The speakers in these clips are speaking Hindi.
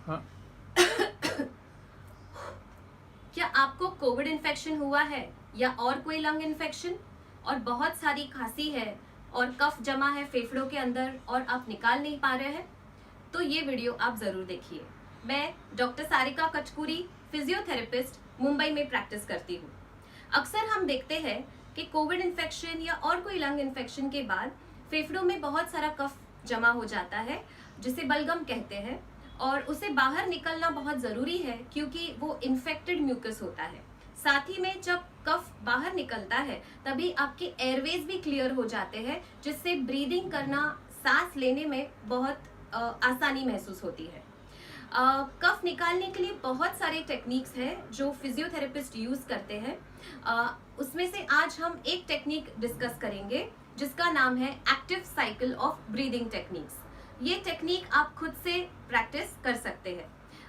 हाँ। क्या आपको कोविड इन्फेक्शन हुआ है या और कोई लंग इन्फेक्शन और बहुत सारी खांसी है और कफ जमा है फेफड़ों के अंदर और आप निकाल नहीं पा रहे हैं? तो ये वीडियो आप जरूर देखिए। मैं डॉक्टर सारिका कचकुरी, फिजियोथेरेपिस्ट, मुंबई में प्रैक्टिस करती हूँ। अक्सर हम देखते हैं कि कोविड इन्फेक्शन या और कोई लंग इन्फेक्शन के बाद फेफड़ों में बहुत सारा कफ जमा हो जाता है, जिसे बलगम कहते हैं, और उसे बाहर निकलना बहुत जरूरी है क्योंकि वो इन्फेक्टेड म्यूकस होता है। साथ ही में जब कफ बाहर निकलता है तभी आपके एयरवेज भी क्लियर हो जाते हैं, जिससे ब्रीदिंग करना, सांस लेने में बहुत आसानी महसूस होती है। कफ निकालने के लिए बहुत सारे टेक्निक्स हैं जो फिजियोथेरेपिस्ट यूज करते हैं। उसमें से आज हम एक टेक्निक डिस्कस करेंगे जिसका नाम है active cycle of breathing techniques. ये टेक्निक आप खुद से प्रैक्टिस कर सकते हैं।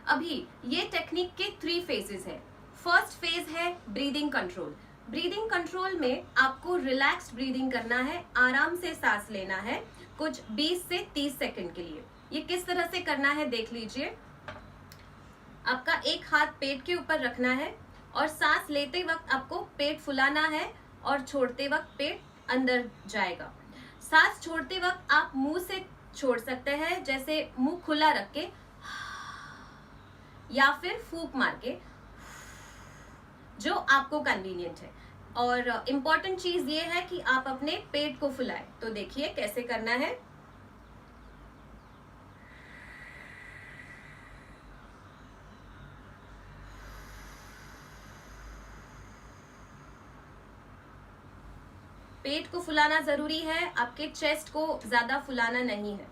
अभी ये टेक्निक के 3 फेजेस हैं। फर्स्ट फेज है ब्रीदिंग कंट्रोल। ब्रीदिंग कंट्रोल में आपको रिलैक्स्ड ब्रीदिंग करना है, आराम से सांस लेना है कुछ 20 से 30 सेकंड के लिए। ये किस तरह से करना है देख लीजिए। आपका एक हाथ पेट के ऊपर रखना है और सांस लेते वक्त आपको पेट फुलाना है और छोड़ते वक्त पेट अंदर जाएगा। सांस छोड़ते वक्त आप मुंह से छोड़ सकते हैं, जैसे मुंह खुला रख के, या फिर फूंक मार के, जो आपको कन्वीनियंट है। और इम्पॉर्टेंट चीज ये है कि आप अपने पेट को फुलाएं। तो देखिए कैसे करना है। पेट को फुलाना जरूरी है, आपके चेस्ट को ज्यादा फुलाना नहीं है।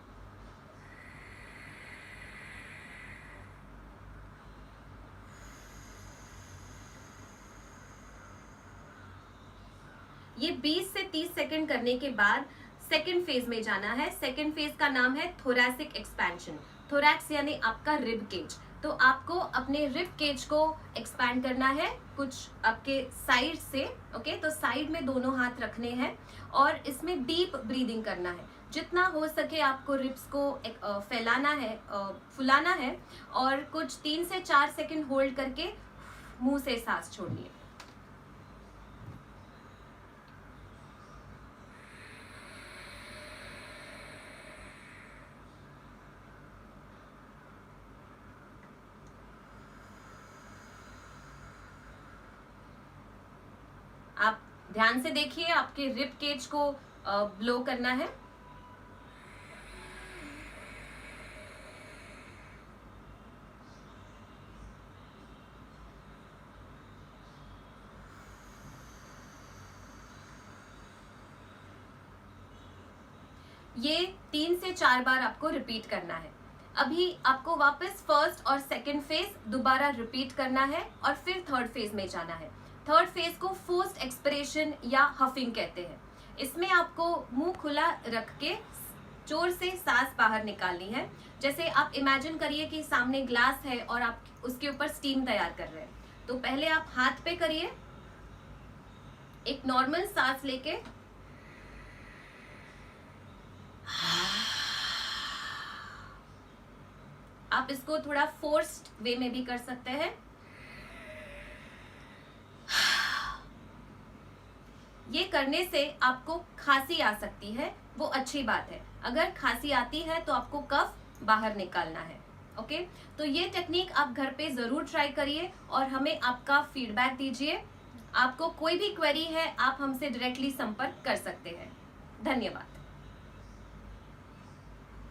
ये 20 से 30 सेकंड करने के बाद सेकंड फेज में जाना है। सेकंड फेज का नाम है थोरैसिक एक्सपेंशन। थोरैक्स यानी आपका रिब केज। तो आपको अपने रिब केज को एक्सपैंड करना है कुछ आपके साइड से। ओके, तो साइड में दोनों हाथ रखने हैं और इसमें डीप ब्रीदिंग करना है। जितना हो सके आपको रिब्स को फैलाना है, फुलाना है, और कुछ 3 से 4 सेकंड होल्ड करके मुंह से सांस छोड़नी है। आप ध्यान से देखिए, आपके रिब केज को ब्लो करना है। ये 3 से 4 बार आपको रिपीट करना है। अभी आपको वापस फर्स्ट और सेकंड फेज दोबारा रिपीट करना है और फिर थर्ड फेज में जाना है। थर्ड फेज को फोर्स्ड एक्सपिरेशन या हफिंग कहते हैं। इसमें आपको मुंह खुला रख के जोर से सांस बाहर निकालनी है। जैसे आप इमेजिन करिए कि सामने ग्लास है और आप उसके ऊपर स्टीम तैयार कर रहे हैं। तो पहले आप हाथ पे करिए, एक नॉर्मल सांस लेके, आप इसको थोड़ा फोर्स्ड वे में भी कर सकते हैं। ये करने से आपको खांसी आ सकती है, वो अच्छी बात है। अगर खांसी आती है तो आपको कफ बाहर निकालना है। ओके, तो ये टेक्निक आप घर पे जरूर ट्राई करिए और हमें आपका फीडबैक दीजिए। आपको कोई भी क्वेरी है आप हमसे डायरेक्टली संपर्क कर सकते हैं। धन्यवाद।